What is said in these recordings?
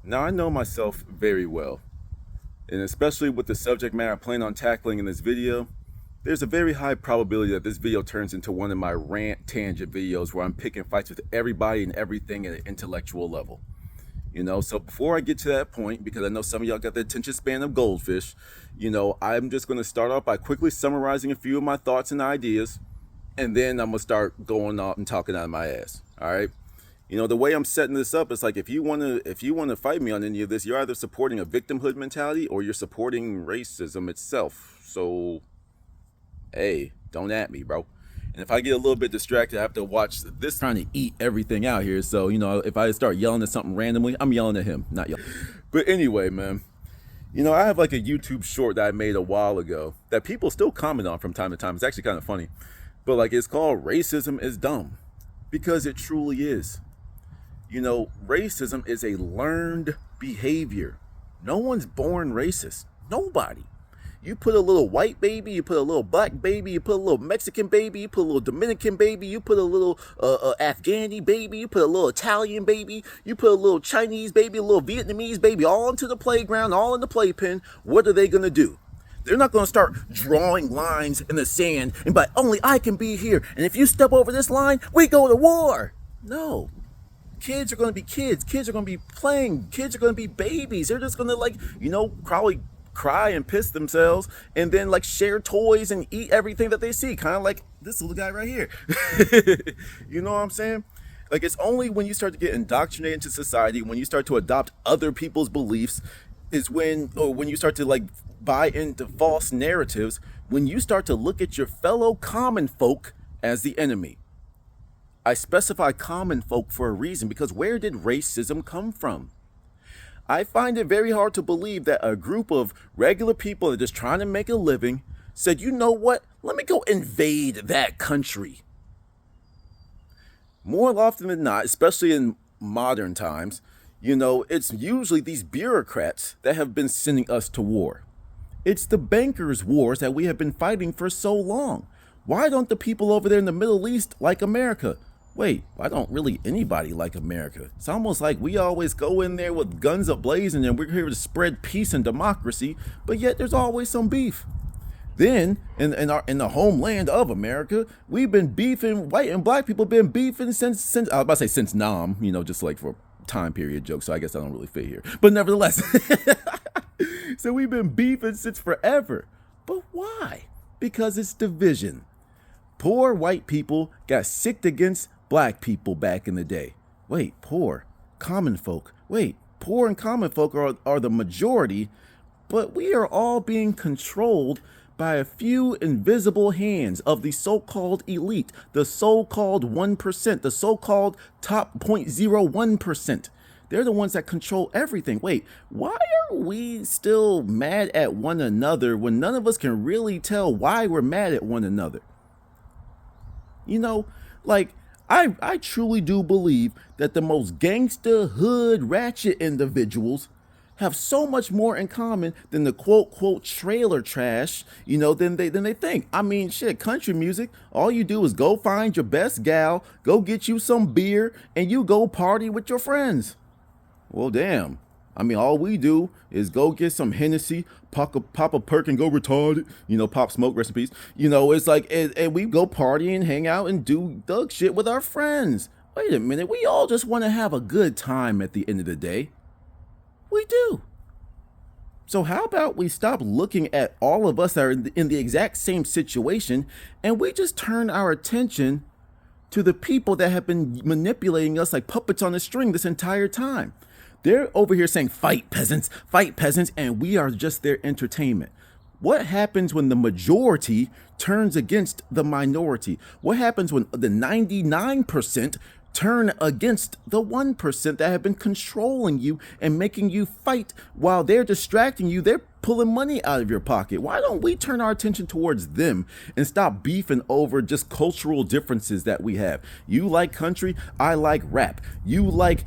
Now, I know myself very well, and especially with the subject matter I plan on tackling in this video, there's a very high probability that this video turns into one of my rant tangent videos where I'm picking fights with everybody and everything at an intellectual level. So before I get to that point, because I know some of y'all got the attention span of goldfish, I'm just going to start off by quickly summarizing a few of my thoughts and ideas, and then I'm going to start going out and talking out of my ass. All right. The way I'm setting this up is like if you want to fight me on any of this, you're either supporting a victimhood mentality or you're supporting racism itself. So, hey, don't at me, bro. And if I get a little bit distracted, I have to watch this trying to eat everything out here. So, if I start yelling at something randomly, I'm yelling at him, not yelling. But anyway, man, I have like a YouTube short that I made a while ago that people still comment on from time to time. It's actually kind of funny. But like it's called Racism is Dumb, because it truly is. Racism is a learned behavior. No one's born racist. Nobody. You put a little white baby, you put a little black baby, you put a little Mexican baby, you put a little Dominican baby, you put a little Afghani baby, you put a little Italian baby, you put a little Chinese baby, a little Vietnamese baby, all into the playground, all in the playpen. What are they going to do? They're not going to start drawing lines in the sand and by only I can be here. And if you step over this line, we go to war. No. Kids are going to be kids. Kids are going to be playing. Kids are going to be babies. They're just going to probably cry and piss themselves and then share toys and eat everything that they see. Kind of like this little guy right here. You know what I'm saying? It's only when you start to get indoctrinated into society, when you start to adopt other people's beliefs, is when you start to buy into false narratives, when you start to look at your fellow common folk as the enemy. I specify common folk for a reason, because where did racism come from? I find it very hard to believe that a group of regular people that are just trying to make a living said, you know what, let me go invade that country. More often than not, especially in modern times, it's usually these bureaucrats that have been sending us to war. It's the bankers' wars that we have been fighting for so long. Why don't the people over there in the Middle East like America? Wait, why don't really anybody like America? It's almost like we always go in there with guns ablazing and we're here to spread peace and democracy, but yet there's always some beef. Then, in the homeland of America, we've been beefing, white and black people have been beefing since I was about to say since Nam, just like for time period jokes, so I guess I don't really fit here. But nevertheless, so we've been beefing since forever. But why? Because it's division. Poor white people got sicked against black people back in the day. Wait, poor, common folk. Wait, poor and common folk are the majority, but we are all being controlled by a few invisible hands of the so-called elite, the so-called 1%, the so-called top 0.01%. They're the ones that control everything. Wait, why are we still mad at one another when none of us can really tell why we're mad at one another? I truly do believe that the most gangsta, hood, ratchet individuals have so much more in common than the quote trailer trash, than they think. I mean, shit, country music, all you do is go find your best gal, go get you some beer, and you go party with your friends. Well, damn. I mean, all we do is go get some Hennessy, pop a perk and go retarded, Pop Smoke, rest in peace. It's like, and we go party and hang out and do thug shit with our friends. Wait a minute, we all just want to have a good time at the end of the day. We do. So how about we stop looking at all of us that are in the exact same situation and we just turn our attention to the people that have been manipulating us like puppets on a string this entire time. They're over here saying, fight peasants, and we are just their entertainment. What happens when the majority turns against the minority? What happens when the 99% turn against the 1% that have been controlling you and making you fight while they're distracting you? They're pulling money out of your pocket. Why don't we turn our attention towards them and stop beefing over just cultural differences that we have? You like country, I like rap. You like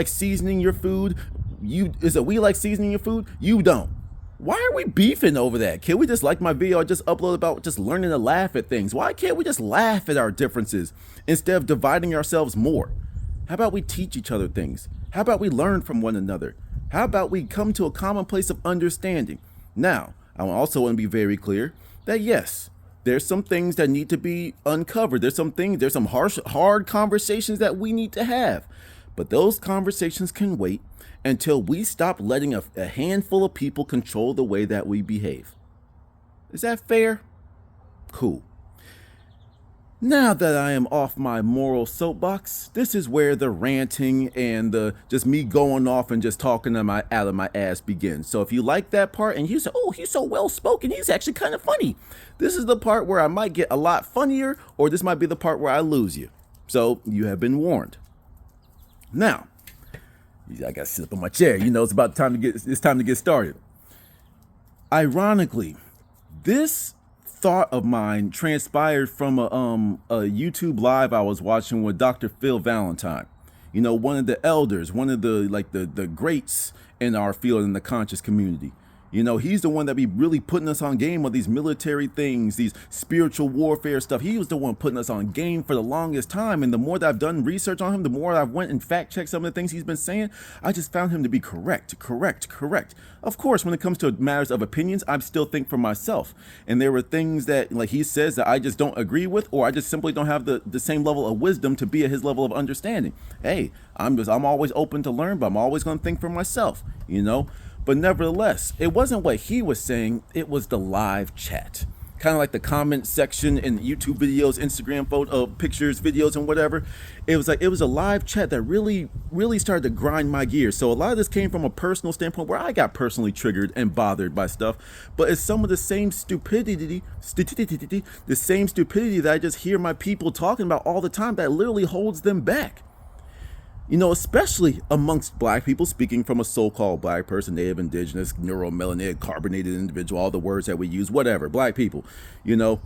seasoning your food. We like seasoning your food? You don't. Why are we beefing over that? Can we just, like my video I just uploaded about just learning to laugh at things? Why can't we just laugh at our differences instead of dividing ourselves more? How about we teach each other things? How about we learn from one another? How about we come to a common place of understanding? Now, I also want to be very clear that yes, there's some things that need to be uncovered. There's some hard conversations that we need to have. But those conversations can wait until we stop letting a handful of people control the way that we behave. Is that fair? Cool. Now that I am off my moral soapbox, this is where the ranting and the just me going off and just talking out of my ass begins. So if you like that part and you say, oh, he's so well spoken, he's actually kind of funny, this is the part where I might get a lot funnier, or this might be the part where I lose you. So you have been warned. Now, I gotta sit up in my chair. It's about time to get started. Ironically, this thought of mine transpired from a YouTube live I was watching with Dr. Phil Valentine. One of the elders, one of the greats in our field in the conscious community. He's the one that be really putting us on game of these military things, these spiritual warfare stuff. He was the one putting us on game for the longest time. And the more that I've done research on him, the more I've went and fact checked some of the things he's been saying, I just found him to be correct. Of course, when it comes to matters of opinions, I still think for myself. And there were things that, like he says, that I just don't agree with, or I just simply don't have the same level of wisdom to be at his level of understanding. Hey, I'm always open to learn, but I'm always going to think for myself, But nevertheless, it wasn't what he was saying, it was the live chat. Kind of like the comment section in YouTube videos, Instagram photo, pictures, videos, and whatever. It was a live chat that really started to grind my gears. So a lot of this came from a personal standpoint where I got personally triggered and bothered by stuff. But it's some of the same stupidity that I just hear my people talking about all the time that literally holds them back. Especially amongst black people, speaking from a so-called black person, native, indigenous, neuromelanated, carbonated individual, all the words that we use, whatever, black people, it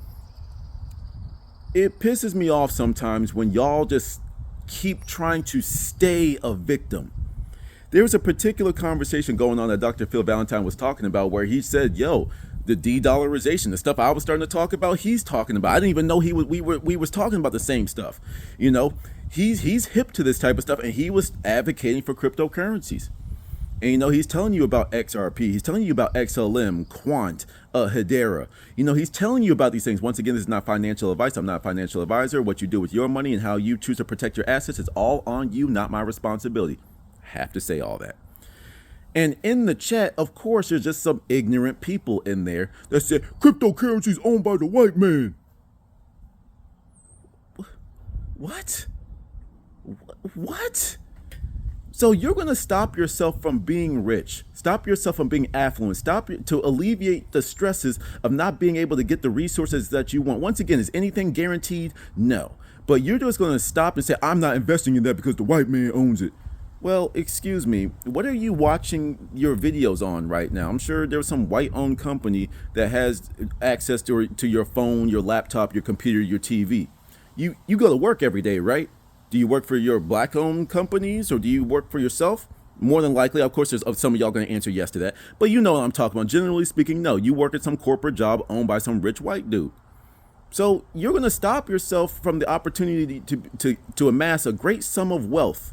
pisses me off sometimes when y'all just keep trying to stay a victim. There was a particular conversation going on that Dr. Phil Valentine was talking about where he said, yo, the de-dollarization, the stuff I was starting to talk about, he's talking about. I didn't even know we was talking about the same stuff. He's hip to this type of stuff, and he was advocating for cryptocurrencies. And he's telling you about XRP, he's telling you about XLM, Quant, Hedera. He's telling you about these things. Once again, this is not financial advice. I'm not a financial advisor. What you do with your money and how you choose to protect your assets is all on you, not my responsibility. Have to say all that. And in the chat, of course, there's just some ignorant people in there that said cryptocurrency is owned by the white man. What? What? So you're going to stop yourself from being rich, stop yourself from being affluent, to alleviate the stresses of not being able to get the resources that you want. Once again, is anything guaranteed? No. But you're just going to stop and say, I'm not investing in that because the white man owns it. Well, excuse me, what are you watching your videos on right now? I'm sure there's some white-owned company that has access to your phone, your laptop, your computer, your TV. You go to work every day, right? Do you work for your black-owned companies, or do you work for yourself? More than likely, of course, there's some of y'all going to answer yes to that. But you know what I'm talking about. Generally speaking, no. You work at some corporate job owned by some rich white dude. So you're going to stop yourself from the opportunity to amass a great sum of wealth,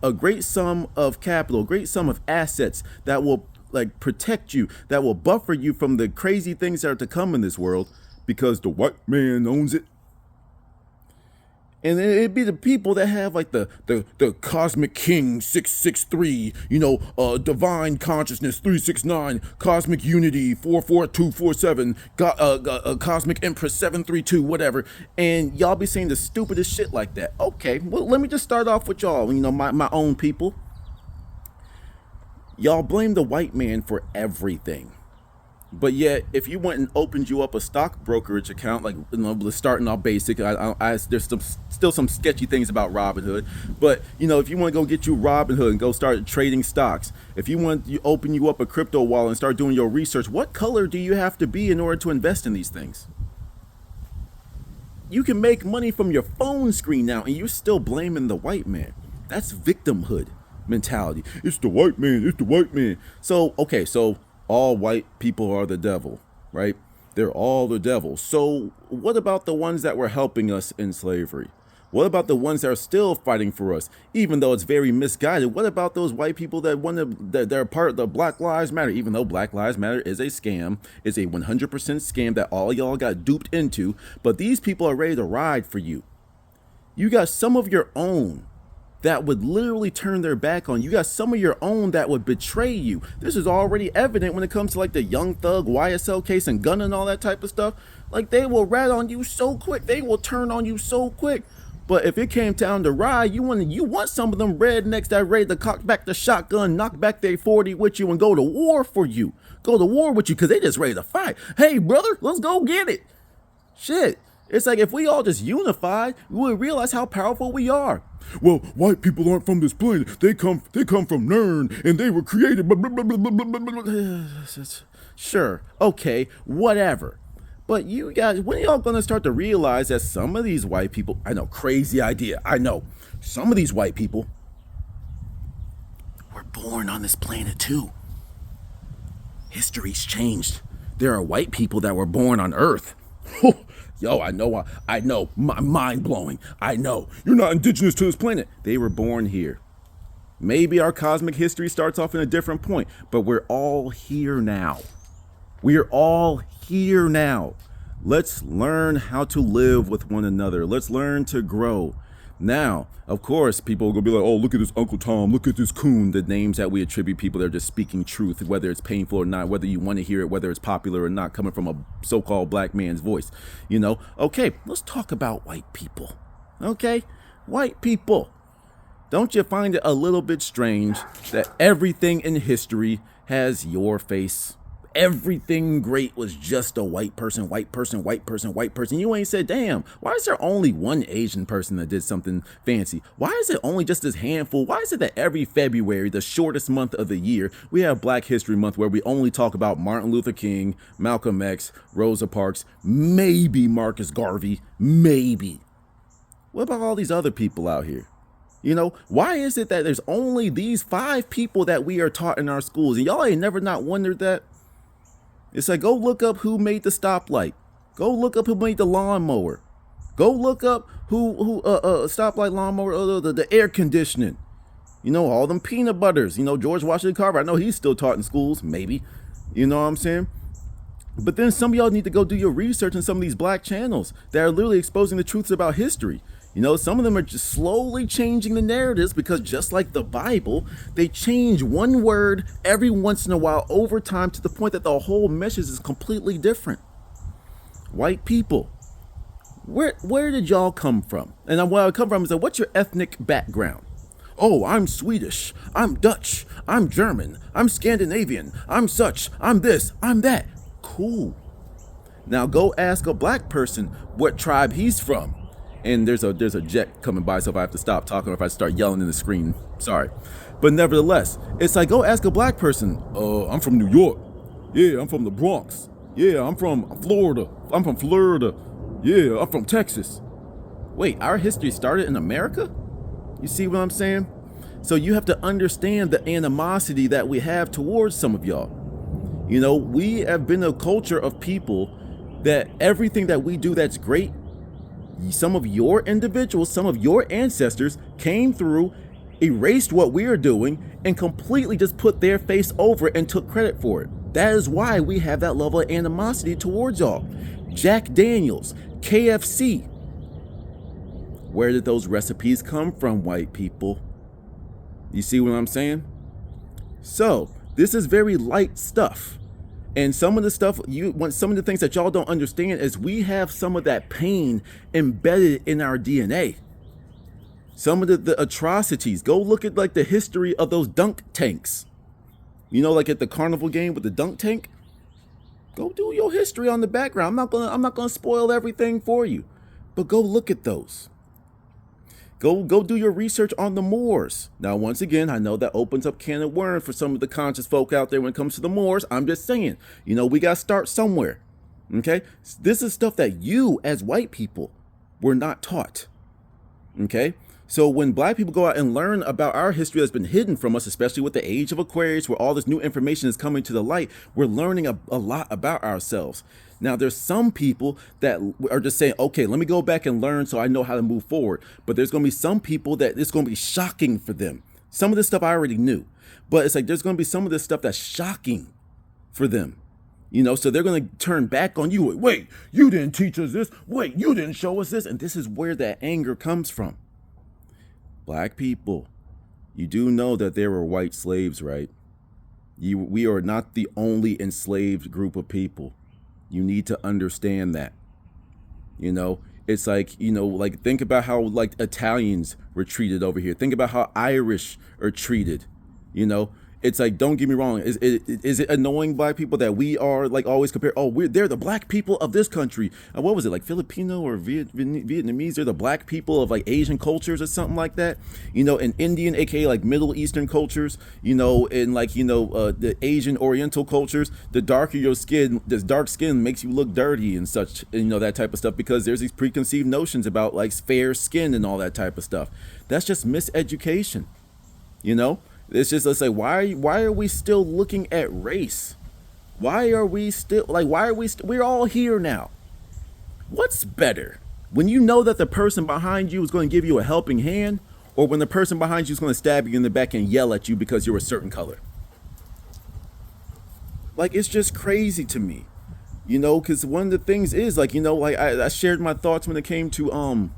a great sum of capital, a great sum of assets that will protect you, that will buffer you from the crazy things that are to come in this world, because the white man owns it. And it'd be the people that have the Cosmic King 663, Divine Consciousness 369, Cosmic Unity 44247, Cosmic Empress 732, whatever. And y'all be saying the stupidest shit like that. Okay, well, let me just start off with y'all, my own people. Y'all blame the white man for everything. But yet, if you went and opened you up a stock brokerage account, starting off basic, there's still some sketchy things about Robinhood. But if you want to go get you Robinhood and go start trading stocks, if you want to open you up a crypto wallet and start doing your research, what color do you have to be in order to invest in these things? You can make money from your phone screen now, and you're still blaming the white man. That's victimhood mentality. It's the white man. It's the white man. So all white people are the devil, right? They're all the devil. So what about the ones that were helping us in slavery? What about the ones that are still fighting for us, even though it's very misguided? What about those white people that want to, that they're part of the Black Lives Matter, even though Black Lives Matter is a scam, it's a 100% scam that all y'all got duped into, but these people are ready to ride for you. You got some of your own that would literally turn their back on you. You got some of your own that would betray you. This is already evident when it comes to like the Young Thug YSL case and gun and all that type of stuff. Like they will rat on you so quick. They will turn on you so quick. But if it came down to ride, you want some of them rednecks that ready to cock back the shotgun, knock back their 40 with you and go to war for you. Go to war with you because they just ready to fight. Hey, brother, let's go get it. Shit. It's like if we all just unified, we would realize how powerful we are. Well, white people aren't from this planet. They come from Nern, and they were created. Blah, blah, blah, blah, blah, blah, blah. Sure, okay, whatever. But you guys, when are y'all gonna start to realize that some of these white people, I know, crazy idea, I know, some of these white people were born on this planet too. History's changed. There are white people that were born on Earth. Yo, I know, mind blowing. I know, you're not indigenous to this planet. They were born here. Maybe our cosmic history starts off in a different point, but we're all here now. We're all here now. Let's learn how to live with one another. Let's learn to grow. Now, of course, people are going to be like, oh, look at this Uncle Tom, look at this coon, the names that we attribute people that are just speaking truth, whether it's painful or not, whether you want to hear it, whether it's popular or not, coming from a so-called black man's voice. You know, okay, let's talk about white people. Okay, white people. Don't you find it a little bit strange that everything in history has your face? Everything great was just a white person, white person, white person, white person. You ain't said, damn, why is there only one Asian person that did something fancy? Why is it only just this handful? Why is it that every February, the shortest month of the year, we have Black History Month where we only talk about Martin Luther King, Malcolm X, Rosa Parks, maybe Marcus Garvey, maybe. What about all these other people out here? You know, why is it that there's only these 5 people that we are taught in our schools? And y'all ain't never not wondered that? It's like, go look up who made the stoplight. Go look up who made the lawnmower. Go look up who stoplight, lawnmower, the air conditioning. You know, all them peanut butters. You know, George Washington Carver. I know he's still taught in schools, maybe. You know what I'm saying? But then some of y'all need to go do your research on some of these black channels that are literally exposing the truths about history. You know, some of them are just slowly changing the narratives because just like the Bible, they change one word every once in a while over time to the point that the whole message is completely different. White people, where did y'all come from? And where I come from is that, what's your ethnic background? Oh, I'm Swedish, I'm Dutch, I'm German, I'm Scandinavian, I'm such, I'm this, I'm that. Cool. Now go ask a black person what tribe he's from. And there's a jet coming by, so if I have to stop talking or if I start yelling in the screen, sorry. But nevertheless, it's like, go ask a black person, I'm from New York. Yeah, I'm from the Bronx. Yeah, I'm from Florida. I'm from Florida. Yeah, I'm from Texas. Wait, our history started in America? You see what I'm saying? So you have to understand the animosity that we have towards some of y'all. You know, we have been a culture of people that everything that we do that's great, some of your individuals, some of your ancestors came through, erased what we are doing, and completely just put their face over it and took credit for it. That is why we have that level of animosity towards y'all. Jack Daniels, KFC. Where did those recipes come from, white people? You see what I'm saying? So, this is very light stuff. And some of the stuff, some of the things that y'all don't understand is we have some of that pain embedded in our DNA. Some of the atrocities. Go look at like the history of those dunk tanks. You know, like at the carnival game with the dunk tank. Go do your history on the background. I'm not gonna spoil everything for you, but go look at those. Go do your research on the Moors. Now, once again, I know that opens up can of worms for some of the conscious folk out there when it comes to the Moors. I'm just saying, you know, we got to start somewhere. Okay? This is stuff that you, as white people, were not taught. Okay? So when black people go out and learn about our history that's been hidden from us, especially with the age of Aquarius, where all this new information is coming to the light, we're learning a lot about ourselves. Now, there's some people that are just saying, okay, let me go back and learn so I know how to move forward. But there's going to be some people that it's going to be shocking for them. Some of this stuff I already knew, but it's like there's going to be some of this stuff that's shocking for them. You know, so they're going to turn back on you. Wait, you didn't teach us this. Wait, you didn't show us this. And this is where that anger comes from. Black people, you do know that there were white slaves, right? We are not the only enslaved group of people. You need to understand that. You know, it's like, you know, like think about how like Italians were treated over here. Think about how Irish are treated, you know. It's like, don't get me wrong. Is it annoying black people that we are like always compare? Oh, they're the black people of this country. What was it, like Filipino or Vietnamese? They're the black people of like Asian cultures or something like that. You know, and Indian, aka like Middle Eastern cultures. You know, and like the Asian Oriental cultures. The darker your skin, this dark skin makes you look dirty and such. And, you know, that type of stuff, because there's these preconceived notions about like fair skin and all that type of stuff. That's just miseducation. You know. It's just, let's say, why are we still looking at race? Why are we still, like, we're all here now. What's better? When you know that the person behind you is going to give you a helping hand, or when the person behind you is going to stab you in the back and yell at you because you're a certain color? Like, it's just crazy to me, you know, because one of the things is, like, you know, like I shared my thoughts when it came to,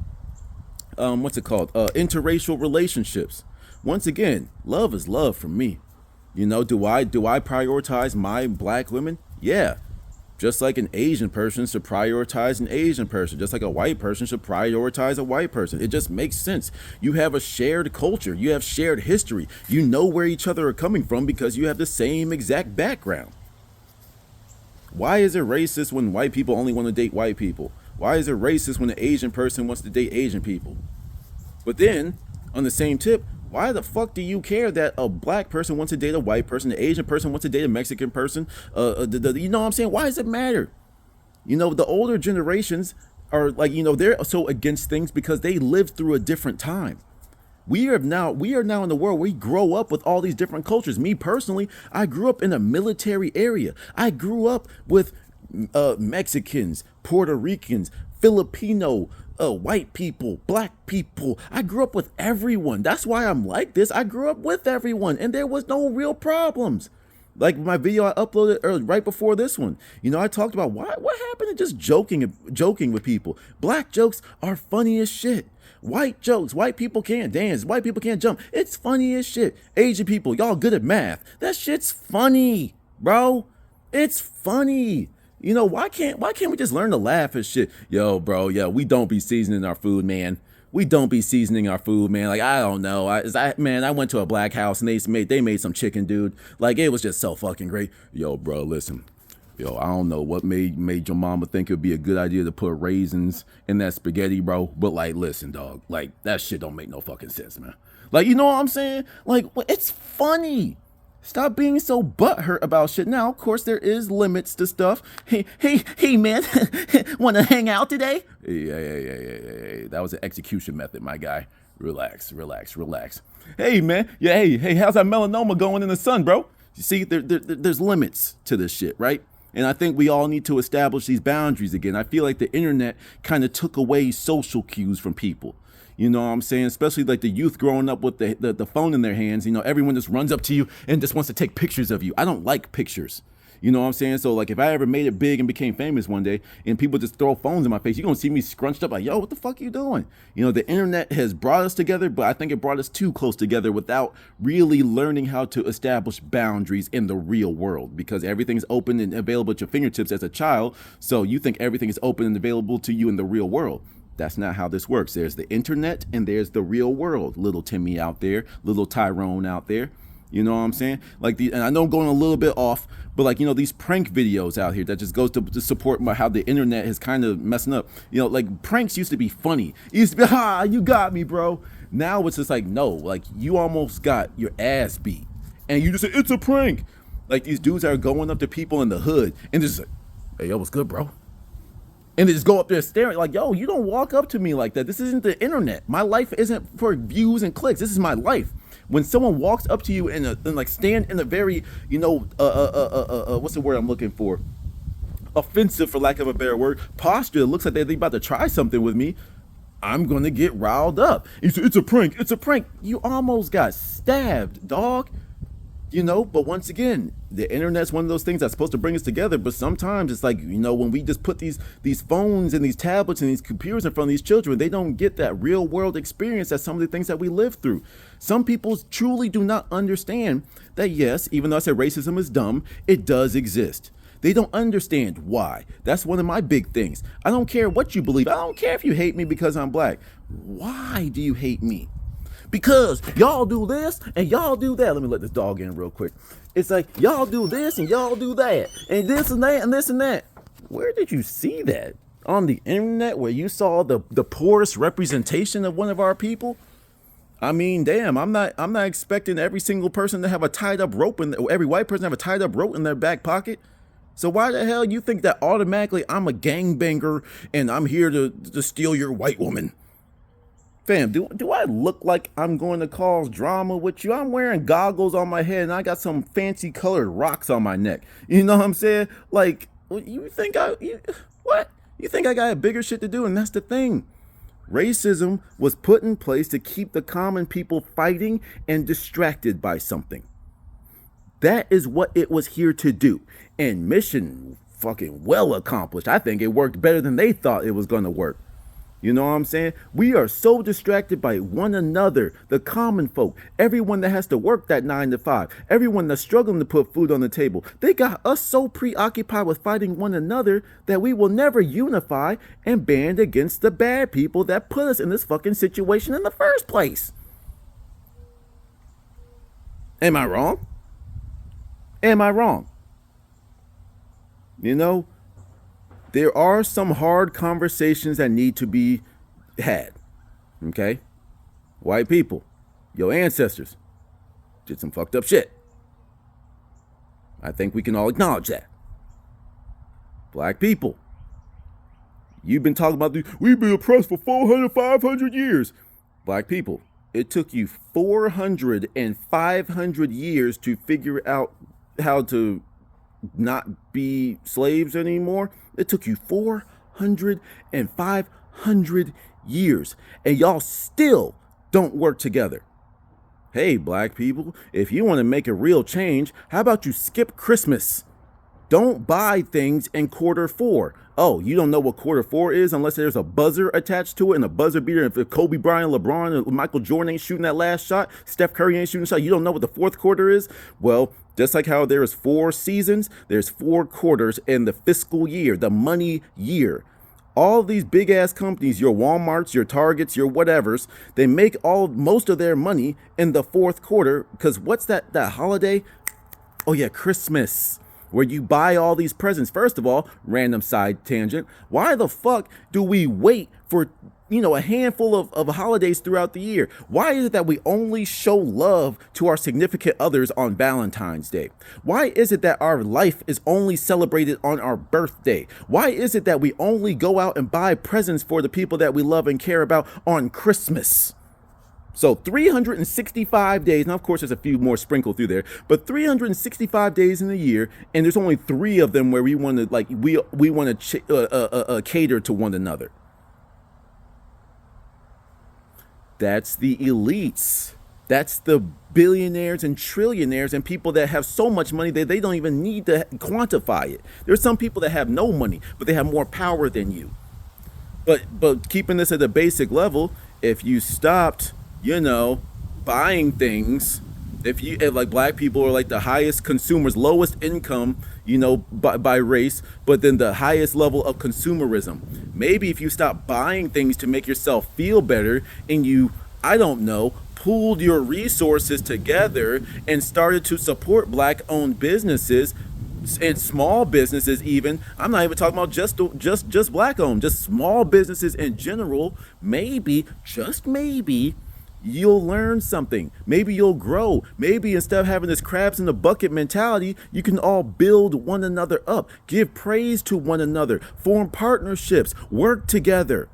what's it called? Interracial relationships. Once again, love is love for me. You know, do I prioritize my black women? Yeah. Just like an Asian person should prioritize an Asian person. Just like a white person should prioritize a white person. It just makes sense. You have a shared culture. You have shared history. You know where each other are coming from because you have the same exact background. Why is it racist when white people only want to date white people? Why is it racist when an Asian person wants to date Asian people? But then, on the same tip, why the fuck do you care that a black person wants to date a white person, an Asian person wants to date a Mexican person? You know what I'm saying? Why does it matter? You know, the older generations are like, you know, they're so against things because they lived through a different time. We are now in the world where we grow up with all these different cultures. Me personally, I grew up in a military area. I grew up with Mexicans, Puerto Ricans, Filipino, white people, black people. I grew up with everyone. That's why I'm like this. I grew up with everyone and there was no real problems. Like my video I uploaded right before this one, you know, I talked about what happened to just joking with people. Black jokes are funny as shit. White jokes, white people can't dance, white people can't jump. It's funny as shit. Asian people, y'all good at math. That shit's funny, bro. It's funny. You know, why can't we just learn to laugh at shit? Yo, bro, yeah, we don't be seasoning our food, man. We don't be seasoning our food, man. Like, I don't know. I went to a black house and they made some chicken, dude. Like, it was just so fucking great. Yo, bro, listen. Yo, I don't know what made your mama think it would be a good idea to put raisins in that spaghetti, bro. But like, listen, dog, like that shit don't make no fucking sense, man. Like, you know what I'm saying? Like, it's funny. Stop being so butthurt about shit. Now, of course, there is limits to stuff. Hey, man, want to hang out today? Yeah. That was an execution method, my guy. Relax. Hey, man. Yeah, hey, how's that melanoma going in the sun, bro? You see, there's limits to this shit, right? And I think we all need to establish these boundaries again. I feel like the internet kind of took away social cues from people. You know what I'm saying? Especially like the youth growing up with the phone in their hands. You know, everyone just runs up to you and just wants to take pictures of you. I don't like pictures. You know what I'm saying? So like if I ever made it big and became famous one day and people just throw phones in my face, you're going to see me scrunched up like, yo, what the fuck are you doing? You know, the internet has brought us together, but I think it brought us too close together without really learning how to establish boundaries in the real world, because everything's open and available at your fingertips as a child. So you think everything is open and available to you in the real world. That's not how this works. There's the internet and there's the real world. Little Timmy out there, little Tyrone out there. You know what I'm saying? Like and I know I'm going a little bit off, but like, you know, these prank videos out here that just goes to support how the internet is kind of messing up. You know, like pranks used to be funny. It used to be, ha, you got me, bro. Now it's just like, no, like you almost got your ass beat and you just say, it's a prank. Like these dudes are going up to people in the hood and just like, hey, yo, what's good, bro? And they just go up there staring like, yo, you don't walk up to me like that. This isn't the internet. My life isn't for views and clicks. This is my life. When someone walks up to you and like stand in a very, what's the word I'm looking for? Offensive, for lack of a better word, posture. It looks like they're about to try something with me. I'm going to get riled up. It's a prank. It's a prank. You almost got stabbed, dog. But once again, the internet's one of those things that's supposed to bring us together. But sometimes it's like, when we just put these phones and these tablets and these computers in front of these children, they don't get that real world experience that some of the things that we live through. Some people truly do not understand that, yes, even though I said racism is dumb, it does exist. They don't understand why. That's one of my big things. I don't care what you believe. I don't care if you hate me because I'm black. Why do you hate me? Because y'all do this and y'all do that. Let me let this dog in real quick. It's like, y'all do this and y'all do that. And this and that and this and that. Where did you see that? On the internet, where you saw the poorest representation of one of our people? I mean, damn, I'm not expecting every single person to have a tied up rope, every white person to have a tied up rope in their back pocket. So why the hell you think that automatically I'm a gangbanger and I'm here to steal your white woman? Fam, do I look like I'm going to cause drama with you? I'm wearing goggles on my head and I got some fancy colored rocks on my neck. You know what I'm saying? Like, you think You think I got bigger shit to do? And that's the thing. Racism was put in place to keep the common people fighting and distracted by something. That is what it was here to do. And mission fucking well accomplished. I think it worked better than they thought it was going to work. You know what I'm saying? We are so distracted by one another, the common folk, everyone that has to work that 9 to 5, everyone that's struggling to put food on the table. They got us so preoccupied with fighting one another that we will never unify and band against the bad people that put us in this fucking situation in the first place. Am I wrong? Am I wrong? You know, there are some hard conversations that need to be had, okay? White people, your ancestors did some fucked up shit. I think we can all acknowledge that. Black people, you've been talking about, we've been oppressed for 400, 500 years. Black people, it took you 400 and 500 years to figure out how to not be slaves anymore. It took you 400 and 500 years, and y'all still don't work together. Hey, black people, if you want to make a real change, how about you skip Christmas? Don't buy things in Q4. Oh, you don't know what Q4 is unless there's a buzzer attached to it and a buzzer beater. If Kobe Bryant, LeBron, or Michael Jordan ain't shooting that last shot, Steph Curry ain't shooting a shot, you don't know what the Q4 is? Well, just like how there is 4 seasons, there's 4 quarters in the fiscal year, the money year. All these big ass companies, your Walmarts, your Targets, your whatevers, they make most of their money in the Q4 because what's that holiday? Oh yeah, Christmas, where you buy all these presents. First of all, random side tangent, why the fuck do we wait for a handful of holidays throughout the year? Why is it that we only show love to our significant others on Valentine's Day? Why is it that our life is only celebrated on our birthday? Why is it that we only go out and buy presents for the people that we love and care about on Christmas? So 365 days, now of course there's a few more sprinkled through there, but 365 days in a year, and there's only 3 of them where we want to we want to cater to one another. That's the elites. That's the billionaires and trillionaires and people that have so much money that they don't even need to quantify it. There's some people that have no money, but they have more power than you. But keeping this at a basic level, if you stopped, buying things, if like black people are like the highest consumers, lowest income, by race, but then the highest level of consumerism. Maybe if you stop buying things to make yourself feel better and you, I don't know, pooled your resources together and started to support black owned businesses and small businesses even. I'm not even talking about just black owned, just small businesses in general. Maybe, just maybe, you'll learn something. Maybe you'll grow. Maybe instead of having this crabs in the bucket mentality, you can all build one another up, give praise to one another, form partnerships, work together.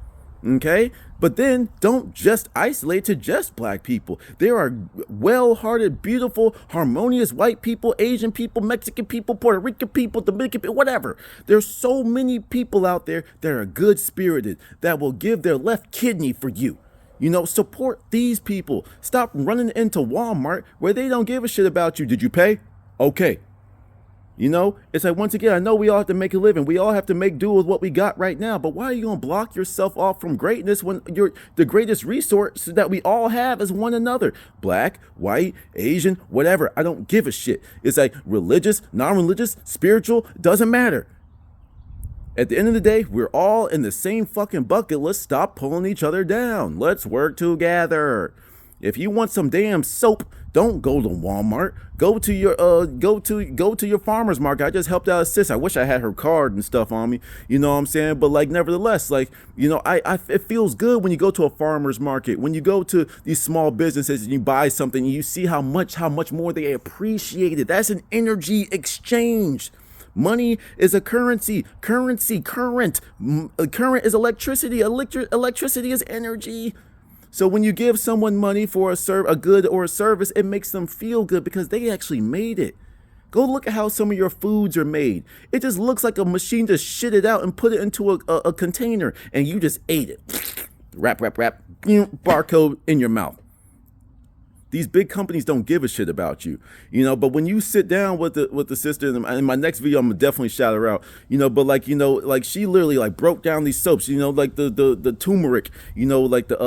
Okay? But then don't just isolate to just black people. There are well-hearted, beautiful, harmonious white people, Asian people, Mexican people, Puerto Rican people, Dominican people, whatever. There's so many people out there that are good-spirited, that will give their left kidney for you. You know, support these people. Stop running into Walmart where they don't give a shit about you. Did you pay? Okay. You know, it's like, once again, I know we all have to make a living. We all have to make do with what we got right now. But why are you going to block yourself off from greatness when the greatest resource that we all have is one another? Black, white, Asian, whatever. I don't give a shit. It's like religious, non-religious, spiritual, doesn't matter. At the end of the day, we're all in the same fucking bucket. Let's stop pulling each other down. Let's work together. If you want some damn soap, don't go to Walmart. Go to your farmer's market. I just helped out a sis. I wish I had her card and stuff on me. You know what I'm saying? But like, nevertheless, like, you know, it feels good when you go to a farmer's market, when you go to these small businesses and you buy something and you see how much more they appreciate it. That's an energy exchange. Money is a currency. Current is electricity. Electricity is energy. So when you give someone money for a good or a service, it makes them feel good because they actually made it. Go look at how some of your foods are made. It just looks like a machine just shit it out and put it into a container and you just ate it. Wrap, barcode in your mouth. These big companies don't give a shit about you, you know. But when you sit down with the sister, in my next video, I'm gonna definitely shout her out, you know. But like, you know, like she literally like broke down these soaps, you know, like the turmeric, you know, like the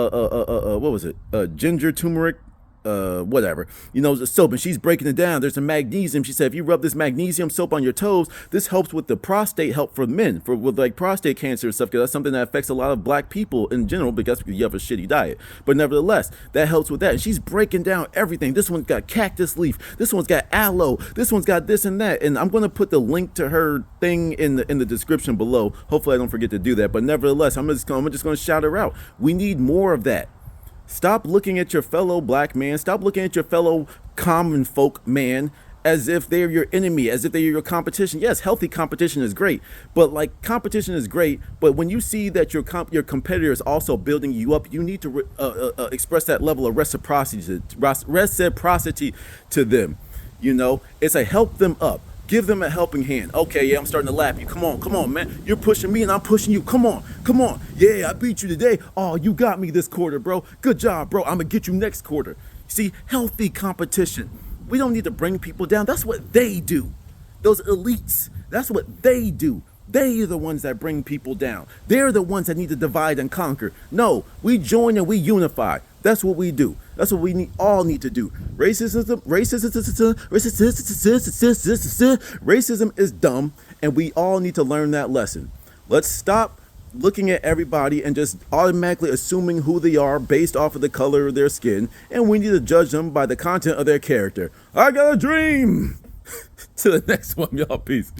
what was it, ginger turmeric, whatever, you know, the soap, and she's breaking it down. There's some magnesium. She said if you rub this magnesium soap on your toes, this helps with the prostate help for men, with like prostate cancer and stuff, because that's something that affects a lot of black people in general, because you have a shitty diet. But nevertheless, that helps with that. And she's breaking down everything. This one's got cactus leaf. This one's got aloe. This one's got this and that. And I'm gonna put the link to her thing in the description below. Hopefully I don't forget to do that. But nevertheless, I'm just gonna shout her out. We need more of that. Stop looking at your fellow black man. Stop looking at your fellow common folk man as if they're your enemy, as if they're your competition. Yes, healthy competition is great, but like, competition is great, but when you see that your competitor is also building you up, you need to express that level of reciprocity to them. You know, it's a help them up. Give them a helping hand. Okay, yeah, I'm starting to lap you. Come on, man. You're pushing me and I'm pushing you. Come on. Yeah, I beat you today. Oh, you got me this quarter, bro. Good job, bro. I'm gonna get you next quarter. See, healthy competition. We don't need to bring people down. That's what they do. Those elites, that's what they do. They are the ones that bring people down. They're the ones that need to divide and conquer. No, we join and we unify. That's what we do. That's what we all need to do. Racism is dumb, and we all need to learn that lesson. Let's stop looking at everybody and just automatically assuming who they are based off of the color of their skin, and we need to judge them by the content of their character. I got a dream. To the next one, y'all. Peace.